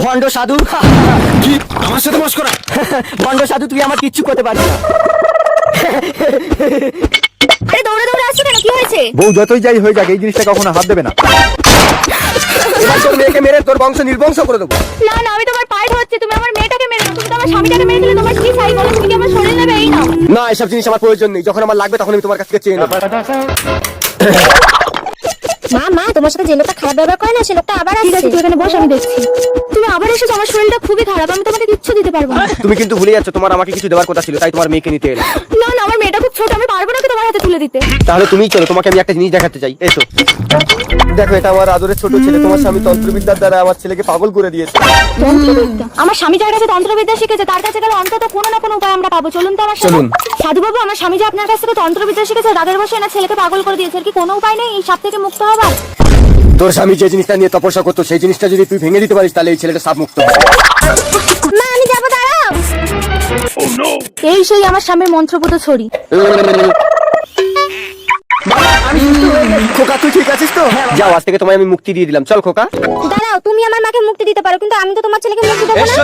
ভণ্ড সাধু। কি আমার সাথে মস্করা? ভণ্ড সাধু, তুই আমার কিচ্ছু করতে পারবি না। আরে দৌড়ে দৌড়ে আসছো কেন, কি হয়েছে? বউ যতই যাই হয়ে যাক, এই জিনিসটা কখনো হাত দেবে না। এবার তোর মেয়েকে মেরে তোর বংশ নির্বংশ করে দেবো। না না, আমি তোমার পায়ে ধরছি, তুমি আমার মেয়েটাকে মেরে দাও। তুমি তো আমার স্বামীটাকে মেরে দিলে, তোমার কি চাই বলো? তুমি কি আমার শরীর নেবে? এই নাও। না, এসব জিনিস আমার প্রয়োজন নেই। যখন আমার লাগবে তখন আমি তোমার কাছ থেকে চেয়ে নেবো। মা মা, তোমার সাথে যে লোকটা খারাপ ব্যবহার করে না, সে লোকটা আবার আসছে। তুই এখানে বস, আমি দেখছি। তুমি আবার এসেছো, আমার শরীরটা খুবই খারাপ, আমি তোমাকে কিচ্ছু দিতে পারবো না। তুমি কিন্তু ভুলে যাচ্ছ, তোমার আমাকে কিছু দেওয়ার কথা ছিল, তাই তোমার মেয়েকে নিতে এলাম। না না, আমার মেয়েটা খুব ছোট, আমি পারবো না কি তোমার হাতে তুলে দিতে। তাহলে তুমিই চলো, তোমাকে আমি একটা জিনিস দেখাতে চাই। এসো দেখো, এটা আমার আদরের ছোট ছেলে। তোমার স্বামী তন্ত্রবিদ্যার দ্বারা আমার ছেলেকে পাগল করে দিয়েছে। তন্ত্রবিদ্যা? আমার স্বামী যার কাছে তন্ত্রবিদ্যা শিখেছে, তার কাছে গেলে অন্তত কোনো না কোনো উপায় আমরা পাবো। চলুন তো আমার সাথে। চলুন। সাধু বাবু, আমার স্বামী যে আপনার কাছ থেকে তন্ত্রবিদ্যা শিখেছে, রাগের বসে না ছেলেকে পাগল করে দিয়েছে, এর কি কোনো উপায় নেই এই সাপ থেকে মুক্ত হবার? তোর স্বামী যে জিনিসটা নিয়ে তপস্যা করতো, সেই জিনিসটা যদি তুই ভেঙে দিতে পারিস, তাহলে এই ছেলেটা সাপ মুক্ত হবে। মা, আমি যাবো, দাঁড়াও। এই সেই আমার স্বামীর মন্ত্রপুত ছড়ি। খোকা, তুই ঠিক আছিস তো? যাও, আজ থেকে তোমায় আমি মুক্তি দিয়ে দিলাম। চল খোকা। দাঁড়াও, তুমি আমার মাকে মুক্তি দিতে পারো, কিন্তু আমি তো তোমার ছেলেকে মুক্তি দেবো না।